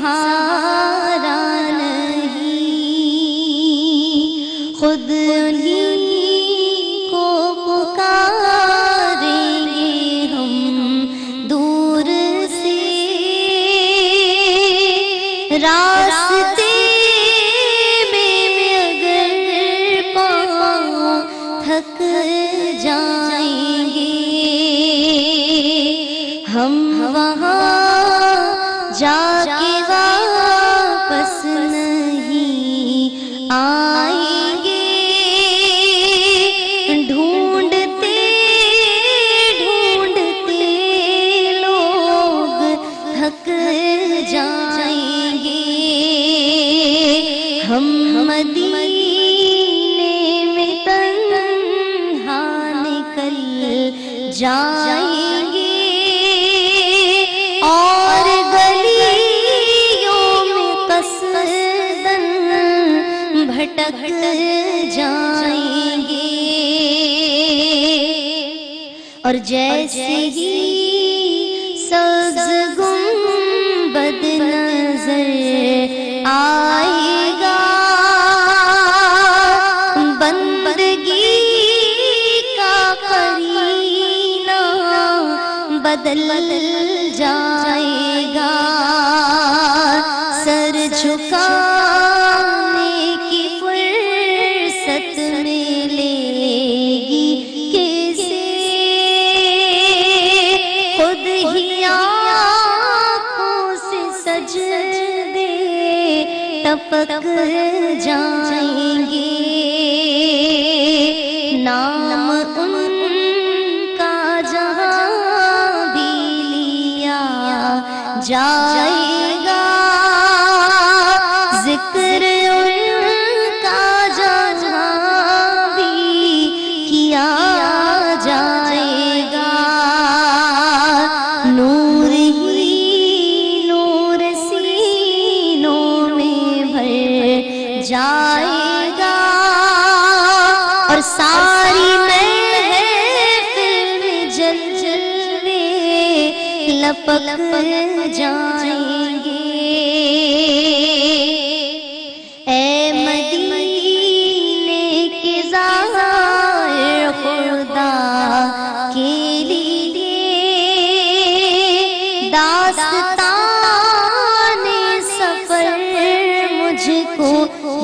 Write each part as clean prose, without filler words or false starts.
सहारा नहीं, खुद उन्हीं को पुकारेंगे हम दूर से। रास्ते में अगर पाँव थक जाएंगे, हम वहाँ जाके वापस नहीं आएंगे। ढूंढते ढूंढते लोग थक जाएंगे, हम मदीने में तन्हा निकल जाएंगे और गलियों में कसदन भटक जाएंगे। और जैसे ही सब्ज़ गुंबद नजर आएगा, बंदगी का करीना बदल जाएगा। सर झुकाने की फुर्सत मिलेगी कैसे, खुद ही आँखों से सजदे टपक जाएंगे। नाम उनका जहाँ भी लिया जाएगा, जिक्र उनका जहाँ भी किया जाएगा। नूर ही नूर सीनों में भर जाएगा और सारी महफिल में जलवे लपक जाएंगे। ऐ मदीने के ज़ाहिर खुदा के लिए दास्ताने सफर मुझको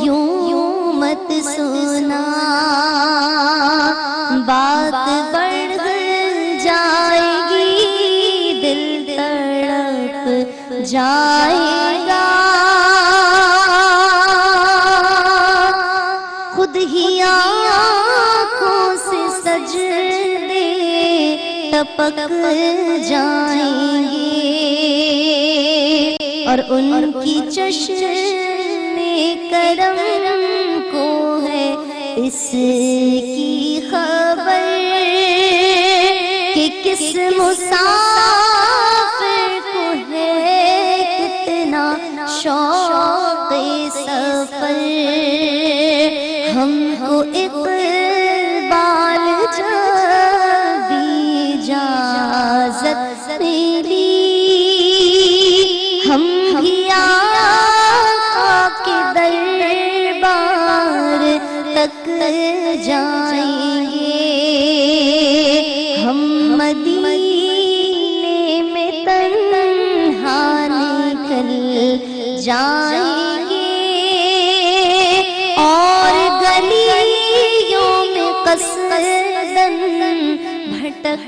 यूं मत सुना, बात बढ़ जाएगी, दिल तड़प जाएगा। खुद ही आँखों से सजदे टपक जाएंगे और उनकी चश्मे करम को है इसकी खबर कि किस मुसाफिर को है कितना शौक़ सफर। हमको इक़बाल जब इजाज़त मिली, हम भी आका के दरबार तक जाएंगे। हम मदीने में तन्हा निकल जाएंगे और गलियों में कसदन भटक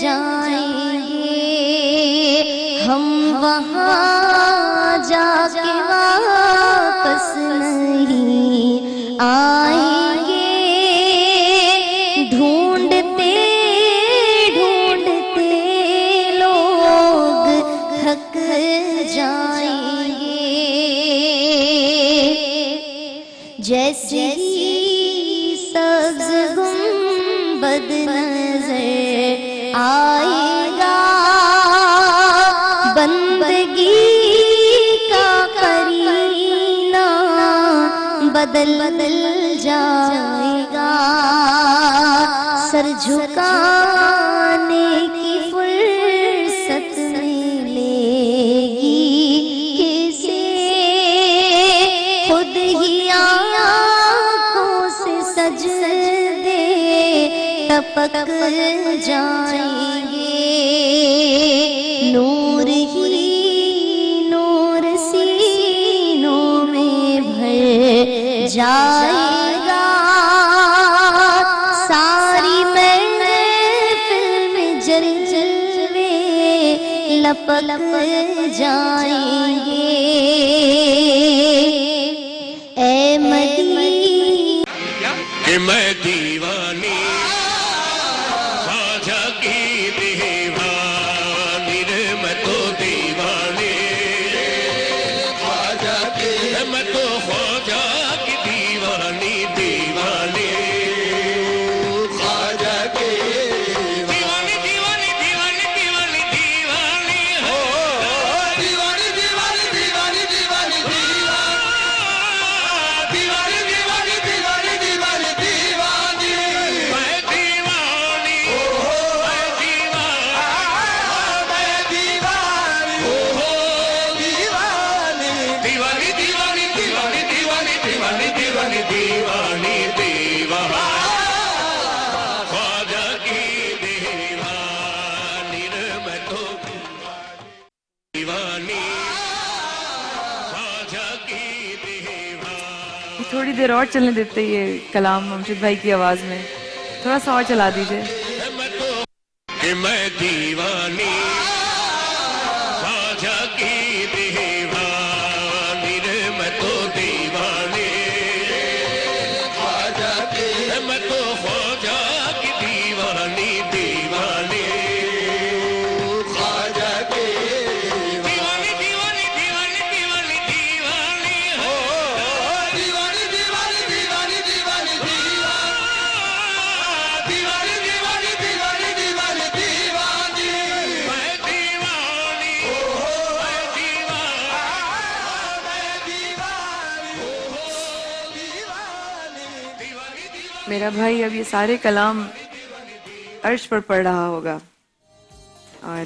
जाएंगे। हम वहाँ जाके वापस नहीं आएंगे। ढूंढते ढूंढते लोग थक जाएंगे। जैसे ही सब्ज़ गुंबद नजर आएगा, बंदगी का करीना बदल जाएगा। सर झुकाने की फुर्सत मिलेगी टपक जाएंगे, नूर ही नूर सीनों में भर जाएगा, सारी महफिल में जलवे लपक जाएंगे। ऐ मदीना कि मैं दीवानी ख्वाजा की दीवानी रे, मैं तो दीवानी ख्वाजा की, मैं तो ख्वाजा की दीवानी दीवानी ख्वाजा की दीवानी दीवानी दीवानी दीवानी दीवानी हो दीवानी दीवानी दीवानी दीवानी दीवानी दीवानी दीवानी दीवानी दीवानी मैं दीवानी मैं दीवानी दीवानी दीवानी दीवानी दीवानी दीवानी दीवानी दीवानी दीवानी ख्वाजा की दीवानी रे, मैं तो दीवानी ख्वाजा की दीवानी। थोड़ी देर और चलने देते ये कलाम अमजद भाई की आवाज में, थोड़ा सा और चला दीजिए। मैं तो कि मैं दीवानी ख्वाजा की दीवानी रे, मैं तो दीवानी ख्वाजा की, मैं तो ख्वाजा की दीवानी दीवानी ख्वाजा की दीवानी दीवानी दीवानी दीवानी दीवानी हो दीवानी दीवानी दीवानी दीवानी दीवानी दीवानी दीवानी दीवानी दीवानी मैं दीवानी मैं दीवानी मेरा भाई अब ये सारे कलाम अर्श पर पढ़ रहा होगा और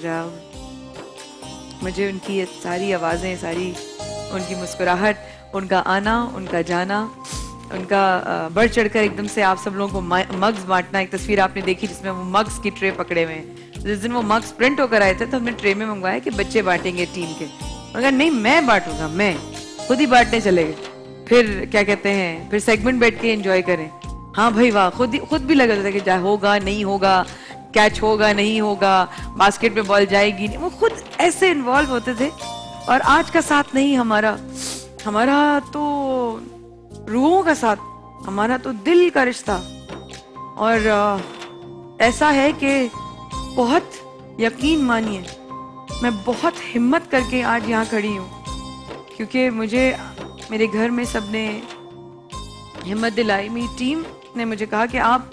मुझे उनकी ये सारी आवाज़ें, सारी उनकी मुस्कुराहट, उनका आना, उनका जाना, उनका बढ़ चढ़कर एकदम से आप सब लोगों को मग्स बांटना। एक तस्वीर आपने देखी जिसमें वो मग्स की ट्रे पकड़े हुए हैं। जिस दिन वो मग्स प्रिंट होकर आए थे तो हमने ट्रे में मंगवाया कि बच्चे बांटेंगे टीम के, मगर नहीं मैं बांटूंगा, मैं खुद ही बांटने चले गए। फिर क्या कहते हैं, फिर सेगमेंट बैठ के एंजॉय करें। हाँ भाई वाह, खुद भी लगा था कि जा होगा नहीं होगा, कैच होगा नहीं होगा, बास्केट में बॉल जाएगी नहीं, वो खुद ऐसे इन्वॉल्व होते थे। और आज का साथ नहीं हमारा तो रूहों का साथ, हमारा तो दिल का रिश्ता। और ऐसा है कि बहुत यकीन मानिए मैं बहुत हिम्मत करके आज यहाँ खड़ी हूँ, क्योंकि मुझे मेरे घर में सबने हिम्मत दिलाई। मेरी टीम ने मुझे कहा कि आप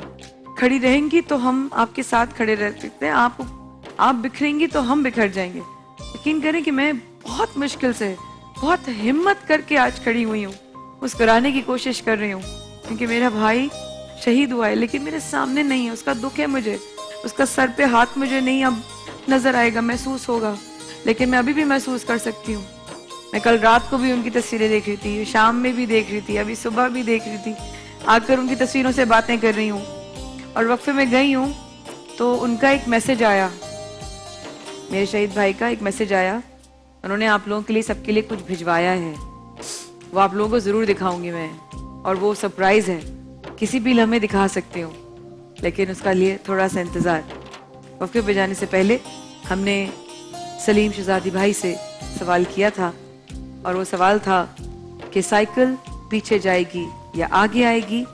खड़ी रहेंगी तो हम आपके साथ खड़े रह सकते हैं, आप बिखरेंगी तो हम बिखर जाएंगे। यकीन करें कि मैं बहुत मुश्किल से, बहुत हिम्मत करके आज खड़ी हुई हूँ, मुस्कुराने की कोशिश कर रही हूँ, क्योंकि मेरा भाई शहीद हुआ है लेकिन मेरे सामने नहीं है। उसका दुख है मुझे, उसका सर पे हाथ मुझे नहीं अब नजर आएगा, महसूस होगा, लेकिन मैं अभी भी महसूस कर सकती हूँ। मैं कल रात को भी उनकी तस्वीरें देख रही थी, शाम में भी देख रही थी, अभी सुबह भी देख रही थी, आकर उनकी तस्वीरों से बातें कर रही हूँ। और वक्फे में गई हूँ तो उनका एक मैसेज आया, मेरे शहीद भाई का एक मैसेज आया। उन्होंने आप लोगों के लिए, सबके लिए कुछ भिजवाया है, वो आप लोगों को जरूर दिखाऊंगी मैं, और वो सरप्राइज है, किसी भी लम्हे दिखा सकती हूँ, लेकिन उसका लिए थोड़ा सा इंतजार। वक्फे पे जाने से पहले हमने सलीम शहजादी भाई से सवाल किया था, और वो सवाल था कि साइकिल पीछे जाएगी या आगे आएगी,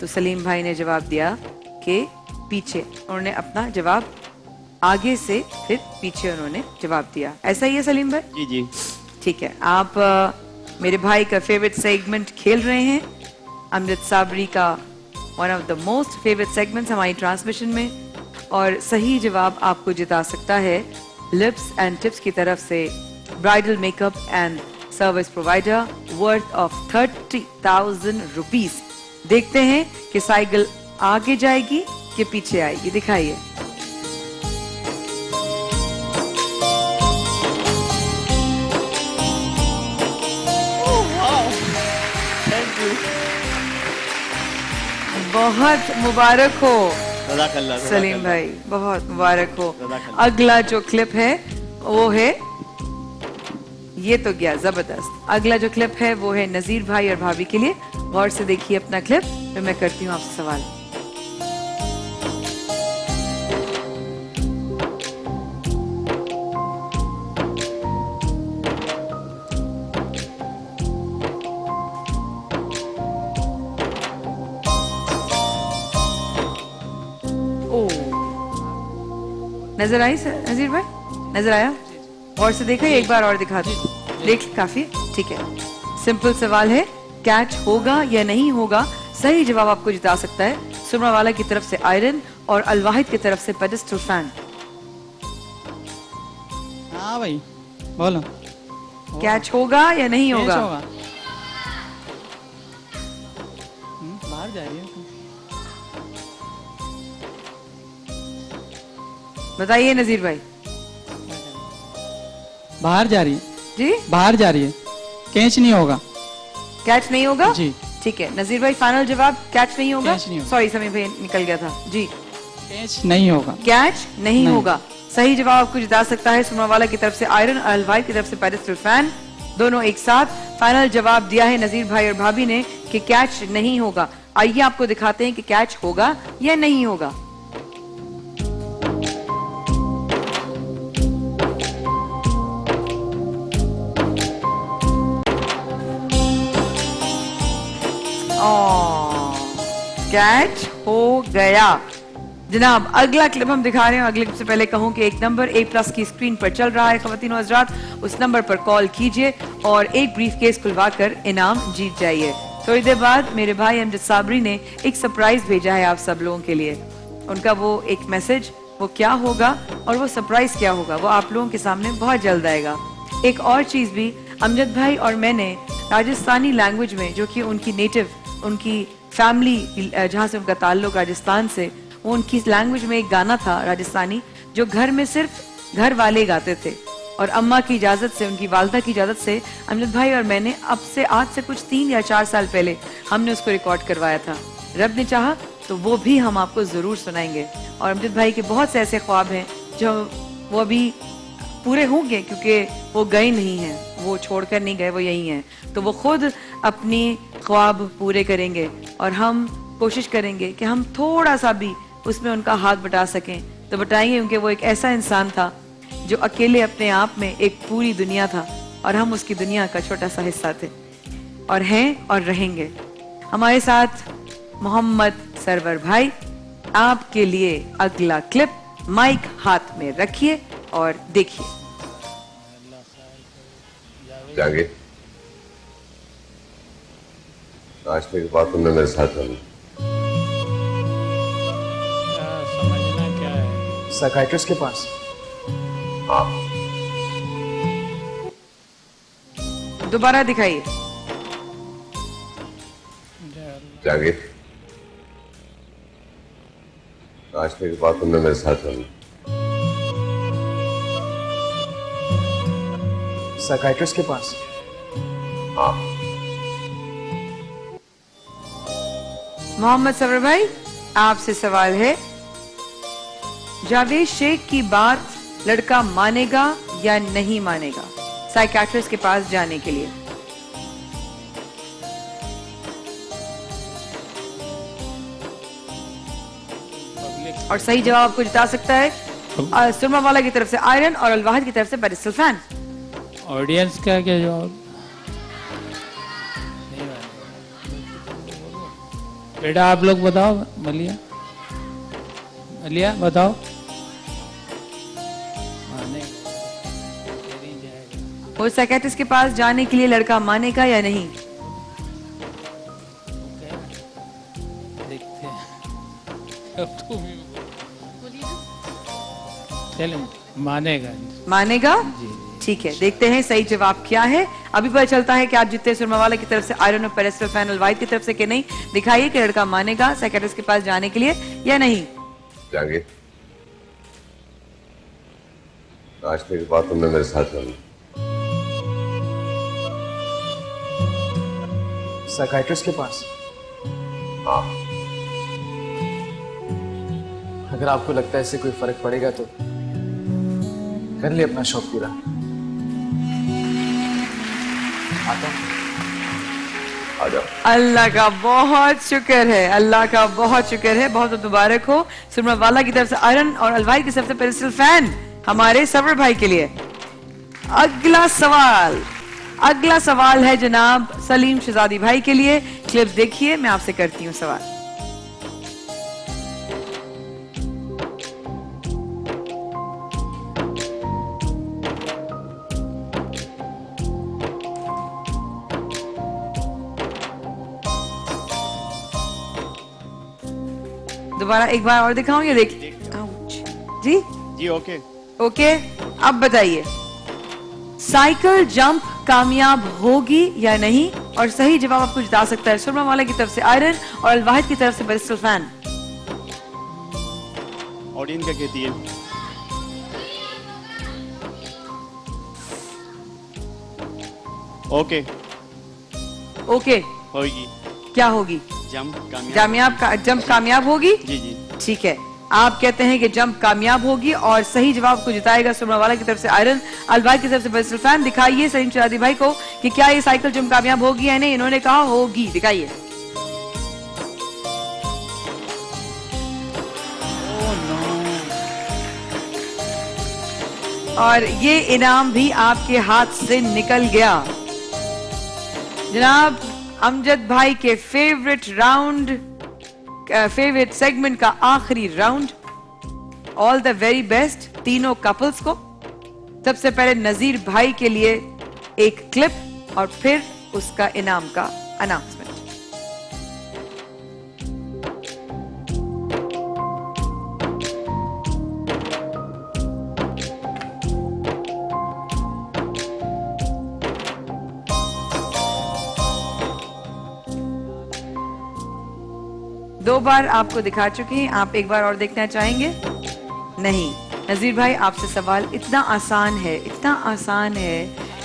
तो सलीम भाई ने जवाब दिया कि पीछे। उन्होंने अपना जवाब आगे से फिर पीछे उन्होंने जवाब दिया। ऐसा ही है सलीम भाई? जी जी ठीक है। आप मेरे भाई का फेवरेट सेगमेंट खेल रहे हैं, अमजद साबरी का one of the most favourite segments हमारी ट्रांसमिशन में, और सही जवाब आपको जिता सकता है लिप्स एंड टिप्स की तरफ से bridal makeup and service provider worth of 30,000 rupees. देखते हैं कि साइकिल आगे जाएगी कि पीछे आएगी, दिखाइए। बहुत मुबारक हो, जज़ाकल्लाह, सलीम जज़ाकल्लाह। भाई बहुत मुबारक हो। जज़ाकल्लाह। अगला जो क्लिप है वो है, ये तो गया जबरदस्त। अगला जो क्लिप है वो है नजीर भाई और भाभी के लिए। गौर से देखिए अपना क्लिप, फिर मैं करती हूँ आपसे सवाल। नजर आई सर नजीर भाई? नजर आया? गौर से देखा या एक बार और दिखा दो? देख काफी ठीक है। सिंपल सवाल है, कैच होगा या नहीं होगा? सही जवाब आपको जिता सकता है सुमरावाला की तरफ से आयरन और अलवाहिद की तरफ से पेडिस्टल फैन। हाँ भाई बोलो। कैच होगा या नहीं कैच होगा? होगा। बाहर जा रही है। बताइए नजीर भाई। बाहर जा रही है। जी बाहर जा रही है। कैच नहीं होगा। कैच नहीं होगा? जी। ठीक है नजीर भाई, फाइनल जवाब कैच नहीं होगा? कैच नहीं होगा। सॉरी समय भाई निकल गया था जी। कैच नहीं होगा। कैच नहीं नहीं। होगा। सही जवाब आपको जिता सकता है सुमरावाला की तरफ से आयरन और अलवाइद की तरफ से पेडिस्टल फैन, दोनों एक साथ। फाइनल जवाब दिया है नजीर भाई और भाभी ने कि कैच नहीं होगा। आइए आपको दिखाते हैं कि कैच होगा या नहीं होगा। कैच हो गया जनाब। अगला क्लिप हम दिखा रहे हैं। अगले क्लिप से पहले कहूं कि एक नंबर A+ की स्क्रीन पर चल रहा है ख्वातीन और हज़रात, उस नंबर पर कॉल कीजिए और एक ब्रीफ केस खुलवाकर इनाम जीत जाइए। थोड़ी देर बाद मेरे भाई अमजद साबरी ने एक सरप्राइज भेजा है आप सब लोगों के लिए। उनका वो एक मैसेज, वो क्या होगा और वो सरप्राइज क्या होगा, वो आप लोगों के सामने बहुत जल्द आएगा। एक और चीज भी, अमजद भाई और मैंने राजस्थानी लैंग्वेज में, जो कि उनकी नेटिव, उनकी फैमिली जहाँ से उनका ताल्लुक राजस्थान से, वो उनकी लैंग्वेज में एक गाना था राजस्थानी जो घर में सिर्फ घर वाले गाते थे। और अम्मा की इजाजत से, उनकी वालदा की इजाजत से अमजद भाई और मैंने आज से कुछ 3 या 4 साल पहले हमने उसको रिकॉर्ड करवाया था। रब ने चाहा तो वो भी हम आपको जरूर सुनाएंगे। और अमजद भाई के बहुत से ऐसे ख्वाब हैं जो वो अभी पूरे होंगे, क्योंकि वो गए नहीं हैं, वो छोड़कर नहीं गए, वो यही हैं। तो वो खुद अपनी ख्वाब पूरे करेंगे और हम कोशिश करेंगे कि हम थोड़ा सा भी उसमें उनका हाथ बटा सकें तो बटाएंगे, क्योंकि वो एक ऐसा इंसान था जो अकेले अपने आप में एक पूरी दुनिया था और हम उसकी दुनिया का छोटा सा हिस्सा थे और हैं और रहेंगे। हमारे साथ मोहम्मद सरवर भाई, आपके लिए अगला क्लिप, माइक हाथ में रखिए और देखिए। जागे नाश्ते के बाद तुमने मेरे साथ चलना। समझना क्या है? साइकाइट्रिस्ट के पास। हाँ दोबारा दिखाइए। जागे नाश्ते के बाद तुमने मेरे साथ चलना। साइकाइट्रिस्ट के पास। हाँ मोहम्मद सरवर भाई, आपसे सवाल है, जावेद शेख की बात लड़का मानेगा या नहीं मानेगा साइकियाट्रिस्ट के पास जाने के लिए? और सही जवाब आपको जिता सकता है सुरमा वाला की तरफ से आयरन और अलवाहिद की तरफ से पेडिस्टल फैन। ऑडियंस का क्या जवाब? बेटा आप लोग बताओ। मलिया, मलिया बताओ। वो साइकियाट्रिस्ट के पास जाने के लिए लड़का मानेगा या नहीं? देखते हैं। अब तुम ही चलो, मानेगा। मानेगा? ठीक है, देखते हैं सही जवाब क्या है। अभी पता चलता है कि आप जीते सुरमावाला की तरफ से आयरन और पेडिस्टल फैन, अलवाइद की तरफ से कि नहीं। दिखाइए कि लड़का मानेगा साइकियाट्रिस्ट के पास जाने के लिए या नहीं। जागे नाश्ते के बाद तुमने मेरे साथ चलना। साइकाइट्रिस्ट के पास। हाँ अगर आपको लगता है इससे कोई फर्क पड़ेगा तो कर ले अपना शौक पूरा। आता हूं। आ जाओ। अल्लाह का बहुत शुक्र है, अल्लाह का बहुत शुक्र है। बहुत बहुत मुबारक हो सुरमा वाला की तरफ से आयरन और अलवाई की तरफ से पेरिस्टल फैन हमारे सरवर भाई के लिए। अगला सवाल है जनाब सलीम शहजादी भाई के लिए। क्लिप्स देखिए, मैं आपसे करती हूँ सवाल। दोबारा एक बार और दिखाऊं या देख जी जी ओके। ओके, अब बताइए साइकिल जंप कामयाब होगी या नहीं? और सही जवाब आपको जिता सकता है सुरमा वाला की तरफ से आयरन और अलवाहिद की तरफ से पेरिस्टल फैन। ऑडियंस क्या कहती है? ओके ओके, होगी। क्या होगी? जंप कामयाब होगी। जी जी। ठीक है, आप कहते हैं कि जंप कामयाब होगी और सही जवाब को जिताएगा सुरमा वाला की तरफ से आयरन, अलवाई की तरफ से पेरिस्टल फैन। दिखाइए सलीम शहजादी भाई को कि क्या ये साइकिल जंप कामयाब होगी या नहीं। इन्होंने कहा होगी, दिखाइए। और ये इनाम भी आपके हाथ से निकल गया। जनाब अमजद भाई के फेवरेट राउंड, फेवरेट सेगमेंट का आखिरी round. All the very best तीनों कपल्स को। सबसे पहले नजीर भाई के लिए एक क्लिप और फिर उसका इनाम का अनाउंसमेंट। दो बार आपको दिखा चुकी हैं, आप एक बार और देखना चाहेंगे? नहीं। नजीर भाई आपसे सवाल इतना आसान है, इतना आसान है,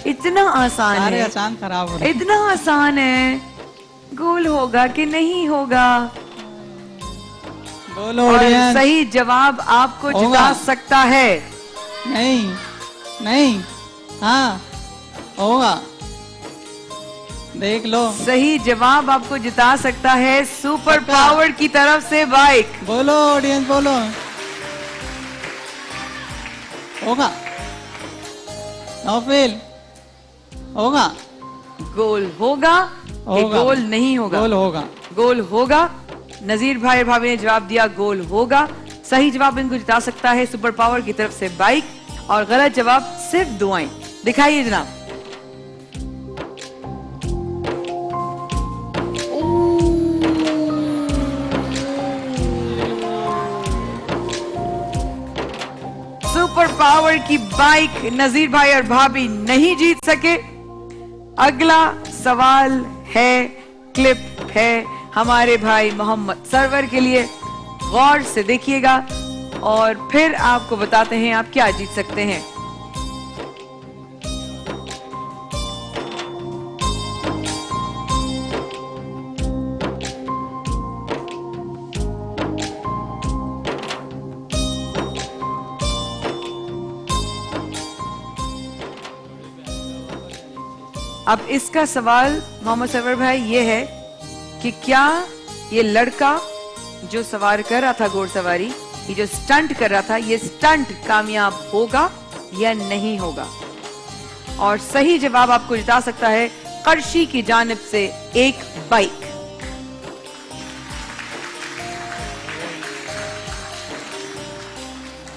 इतना आसान सारे है, आसान खराब हो रहे हैं। इतना आसान है। गोल होगा कि नहीं होगा? बोलो और ऑडियंस। सही जवाब आपको होगा। जिता सकता है। नहीं नहीं, हाँ होगा, देख लो। सही जवाब आपको जिता सकता है सुपर पक्का। पावर की तरफ से बाइक। बोलो ऑडियंस, बोलो। होगा, नौफिल होगा। गोल होगा कि होगा। गोल नहीं होगा? गोल होगा। गोल होगा। नजीर भाई और भाभी ने जवाब दिया गोल होगा। सही जवाब इनको जिता सकता है सुपर पावर की तरफ से बाइक और गलत जवाब सिर्फ दुआएं। दिखाइए जनाब। सुपर पावर की बाइक नजीर भाई और भाभी नहीं जीत सके। अगला सवाल है, क्लिप है हमारे भाई मोहम्मद सरवर के लिए। गौर से देखिएगा और फिर आपको बताते हैं आप क्या जीत सकते हैं। अब इसका सवाल मोहम्मद सरवर भाई ये है कि क्या ये लड़का जो सवार कर रहा था घोड़सवारी, ये जो स्टंट कर रहा था, ये स्टंट कामयाब होगा या नहीं होगा? और सही जवाब आपको जिता सकता है कर्शी की जानिब से एक बाइक।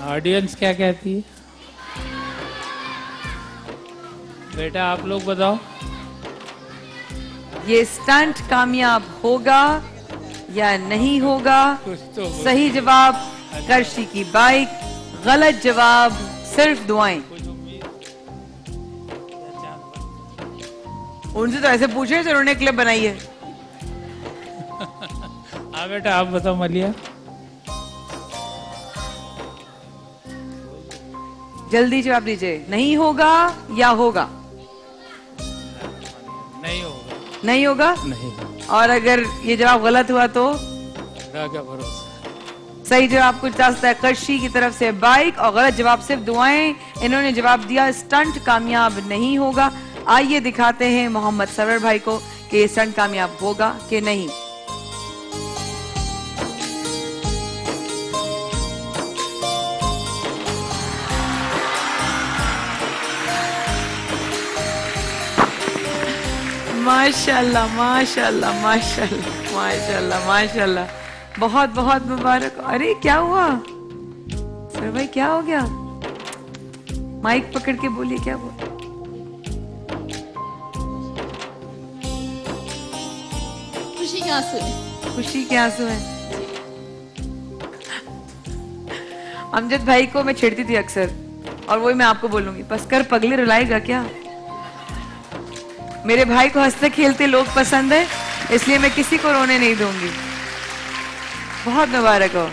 ऑडियंस क्या कहती है? बेटा आप लोग बताओ। ये स्टंट कामयाब होगा या नहीं होगा? कुछ तो बोलो। सही जवाब कर्शी की बाइक, गलत जवाब सिर्फ दुआएं। उनसे तो ऐसे पूछे जरूर ने क्लिप बनाई है। हाँ बेटा आप बताओ मलिया। जल्दी जवाब दीजिए, नहीं होगा या होगा? नहीं होगा। नहीं होगा। नहीं और अगर ये जवाब गलत हुआ तो? खुदा का भरोसा। सही जवाब कुछ रास्ता है कर्शी की तरफ से बाइक और गलत जवाब सिर्फ दुआएं। इन्होंने जवाब दिया स्टंट कामयाब नहीं होगा। आइए दिखाते हैं मोहम्मद सरवर भाई को कि ये स्टंट कामयाब होगा कि नहीं। माशाल्लाह माशाल्लाह माशाल्लाह माशाल्लाह माशाल्लाह, बहुत बहुत मुबारक। अरे क्या हुआ सर भाई, क्या हो गया? माइक पकड़ के बोलिए क्या हुआ? खुशी के आंसू है। खुशी के आंसू हैं। अमजद भाई को मैं छेड़ती थी अक्सर और वही मैं आपको बोलूंगी, बस कर पगले, रुलाएगा क्या? मेरे भाई को हंसते खेलते लोग पसंद है, इसलिए मैं किसी को रोने नहीं दूंगी। बहुत मुबारक हो।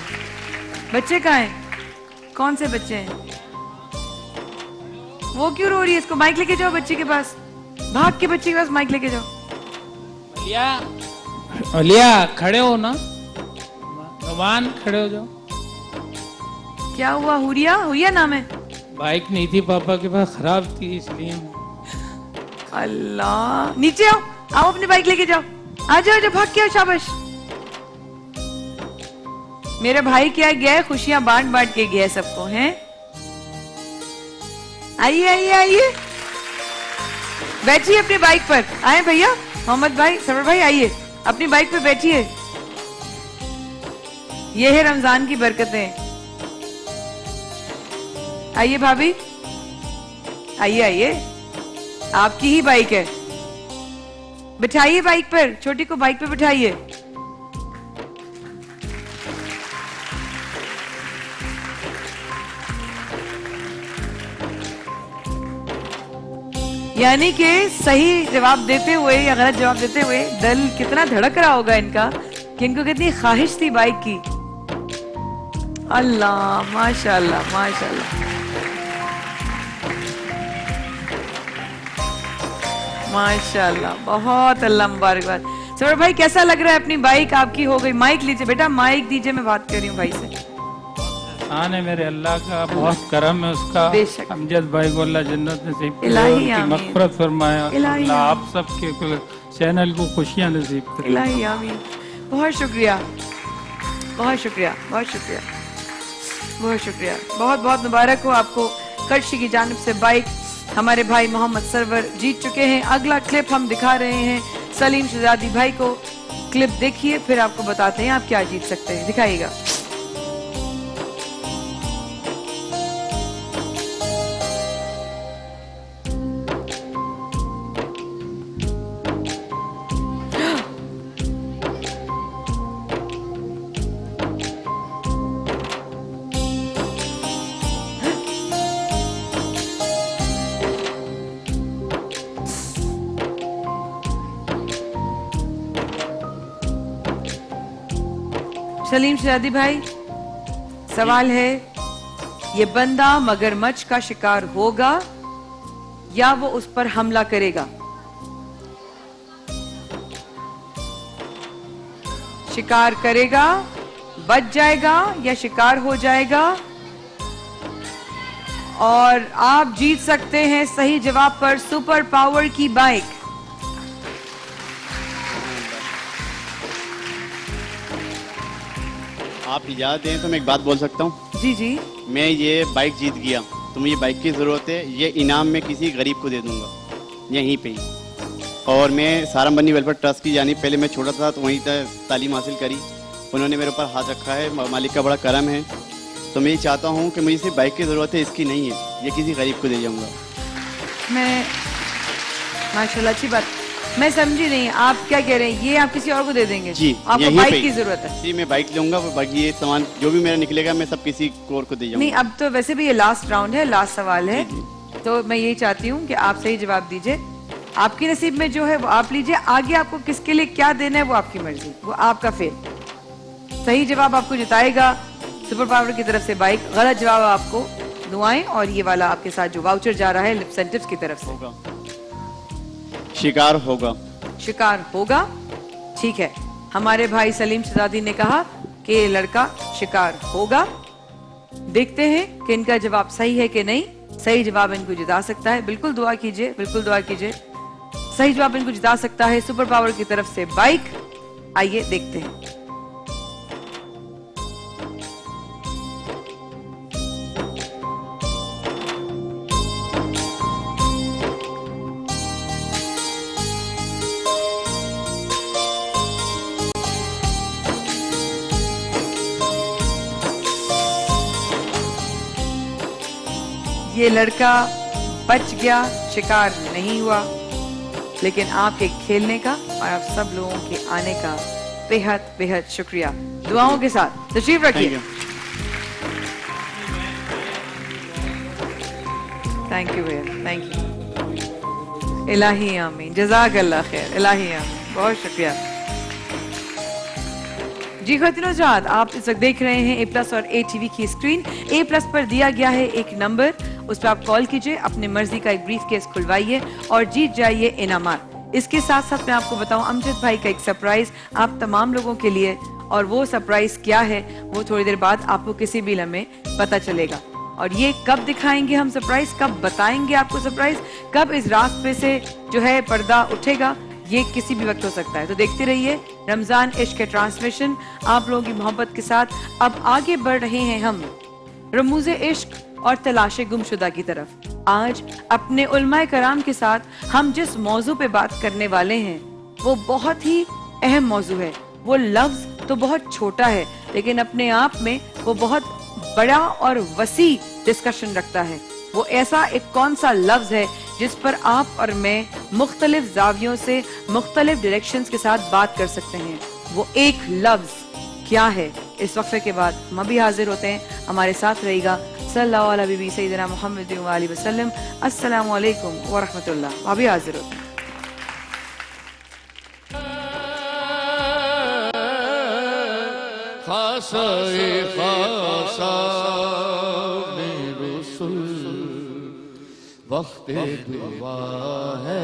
बच्चे कहाँ हैं? कौन से बच्चे हैं? वो क्यों रो रही है? इसको माइक लेके जाओ बच्चे के पास, भाग के बच्चे के पास माइक लेके जाओ। मलिया, मलिया खड़े हो ना, नुमान खड़े हो जाओ। क्या हुआ? हुरिया, हुरिया नाम है? बाइक नहीं थी पापा के पास, खराब थी इसलिए। अल्लाह, नीचे आओ, आओ अपनी बाइक लेके जाओ, आ जाओ, जो भाग के आओ, शाबाश। मेरे भाई क्या गया, खुशियां बांट बांट के गया सबको, हैं? आइए आइए आइए, बैठिए अपनी बाइक पर। आए भैया, मोहम्मद भाई, सरवर भाई, आइए अपनी बाइक पे बैठिए। ये है रमजान की बरकतें। आइए भाभी, आइए आइए, आपकी ही बाइक है, बिठाइए बाइक पर, छोटी को बाइक पे बिठाइए। यानी कि सही जवाब देते हुए या गलत जवाब देते हुए दिल कितना धड़क रहा होगा इनका कि इनको कितनी ख्वाहिश थी बाइक की। अल्लाह, माशाल्लाह माशाल्लाह माशाल्लाह, बहुत अल्लाह मुबारकबाद। सर भाई कैसा लग रहा है? अपनी बाइक आपकी हो गई। माइक लीजिए बेटा, माइक दीजिए, मैं बात कर रही हूँ भाई से। एहसान है मेरे अल्लाह का, बहुत करम है उसका। बेशक। अमजद भाई को अल्लाह जन्नत नसीब करे, इलाही उनकी आमीन। मग़फ़िरत फरमाए, इलाही अल्लाह आप आमीन। सबके चैनल को खुशियां नसीब करे। इलाही आमीन। बहुत शुक्रिया, बहुत शुक्रिया, बहुत शुक्रिया, बहुत शुक्रिया। बहुत बहुत मुबारक हो आपको। कर्शी की जानिब से बाइक हमारे भाई मोहम्मद सरवर जीत चुके हैं। अगला क्लिप हम दिखा रहे हैं सलीम शहजादी भाई को। क्लिप देखिए, फिर आपको बताते हैं आप क्या जीत सकते हैं। दिखाइएगा। सलीम शहजादी भाई, सवाल है, ये बंदा मगरमच्छ का शिकार होगा या वो उस पर हमला करेगा? शिकार करेगा, बच जाएगा या शिकार हो जाएगा? और आप जीत सकते हैं सही जवाब पर सुपर पावर की बाइक। आप इजाज़त दें तो मैं एक बात बोल सकता हूँ? जी जी। मैं ये बाइक जीत गया तो मुझे बाइक की ज़रूरत है, ये इनाम मैं किसी गरीब को दे दूंगा यहीं पे ही। और मैं सारम बनी वेलफेयर ट्रस्ट की जानी, पहले मैं छोटा था तो वहीं तक तालीम हासिल करी, उन्होंने मेरे ऊपर हाथ रखा है, मालिक का बड़ा करम है। तो मैं ये चाहता हूँ कि मुझे सिर्फ बाइक की ज़रूरत है, इसकी नहीं है, ये किसी गरीब को दे जाऊँगा। मैं माशाल्लाह, अच्छी बात। मैं समझी नहीं, आप क्या कह रहे हैं? ये आप किसी और को दे देंगे? जी, आपको यहीं बाइक पे। की जरूरत है? जी, मैं बाइक लूंगा, बाकी ये सामान जो भी मेरा निकलेगा मैं सब किसी और को दे जाऊंगा। नहीं, अब तो वैसे भी ये लास्ट राउंड है, लास्ट सवाल है, जी, तो मैं यही चाहती हूँ कि आप सही जवाब दीजिए। आपके नसीब में जो है वो आप लीजिए, आगे आपको किसके लिए क्या देना है वो आपकी मर्जी, वो आपका फेल। सही जवाब आपको जिताएगा सुपर पावर की तरफ से बाइक, गलत जवाब आपको दुआएं और ये वाला आपके साथ जो वाउचर जा रहा है लिपसेंटिव्स की तरफ से। होगा, शिकार होगा। शिकार होगा, ठीक है। हमारे भाई सलीम शहजादी ने कहा कि ये लड़का शिकार होगा। देखते हैं कि इनका जवाब सही है कि नहीं। सही जवाब इनको जिता सकता है, बिल्कुल दुआ कीजिए, बिल्कुल दुआ कीजिए। सही जवाब इनको जिता सकता है सुपर पावर की तरफ से बाइक। आइए देखते हैं। ये लड़का बच गया, शिकार नहीं हुआ, लेकिन आपके खेलने का और आप सब लोगों के आने का बेहद बेहद शुक्रिया। दुआओं के साथ तशरीफ रखिए। थैंक यू भैया, थैंक यू। इलाही आमीन, जज़ाक अल्लाह खैर, इलाही आमीन, बहुत शुक्रिया। जी खातिनो जात, आप इस वक्त देख रहे हैं ए प्लस और ए टीवी की स्क्रीन। ए प्लस पर दिया गया है एक नंबर, उस पर आप कॉल कीजिए, अपने मर्जी का एक ब्रीफ केस खुलवाइए और जीत जाइए इनामात। इसके साथ साथ मैं आपको बताऊं अमजद भाई का एक सरप्राइज आप तमाम लोगों के लिए, और वो सरप्राइज क्या है वो थोड़ी देर बाद आपको किसी भी लम्हे पता चलेगा। और ये कब दिखाएंगे हम सरप्राइज, कब बताएंगे आपको सरप्राइज, कब इस रास्ते से जो है पर्दा उठेगा, ये किसी भी वक्त हो सकता है। तो देखते रहिए रमजान इश्क के ट्रांसमिशन आप लोगों की मोहब्बत के साथ। अब आगे बढ़ रहे हैं हम रमूज़े इश्क और तलाशे गुमशुदा की तरफ। आज अपने उलमाए कराम के साथ हम जिस मौजू पे बात करने वाले हैं वो बहुत ही अहम मौजू है। वो लफ्ज तो बहुत छोटा है लेकिन अपने आप में वो बहुत बड़ा और वसी डिस्कशन रखता है। वो ऐसा एक कौन सा लफ्ज है जिस पर आप और मैं मुख्तलिफ जावियों से मुख्तलिफ डायरेक्शंस के साथ बात कर सकते हैं। वो एक लफ्ज क्या है? इस वक्फे के बाद हम भी हाजिर होते हैं, हमारे साथ रहेगा। सल्लल्लाहु अलैहि सय्यदना मुहम्मद व आलिहि वसल्लम। अस्सलामु अलैकुम व रहमतुल्लाह। अभी हाजिर होते हैं। खासा ए खासा वक्त दुआ है,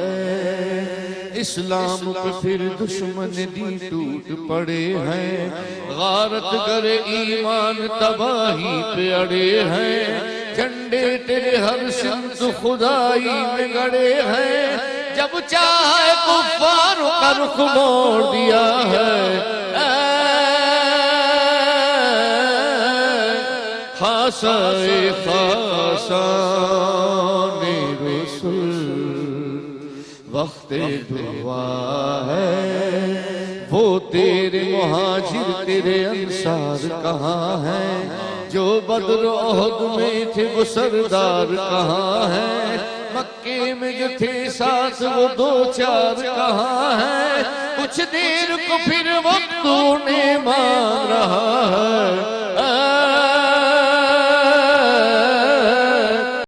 इस्लाम पे फिर दुश्मन दी टूट पड़े हैं, गारत करे ईमान तबाही पे अड़े हैं, झंडे तेरे हर सिमत खुदाई में गड़े हैं, जब चाहे कुफ्फारों का रुख मोड़ दिया है। खासा ए खासा वक्त दुआ है, वो तेरे मुहाजिर तेरे अंसार कहाँ हैं, जो बद्र ओहद में थे वो सरदार कहाँ हैं, मक्के में जो थे साथ वो दो चार कहाँ हैं, कुछ देर को फिर वक्त उन्हें मांग रहा है।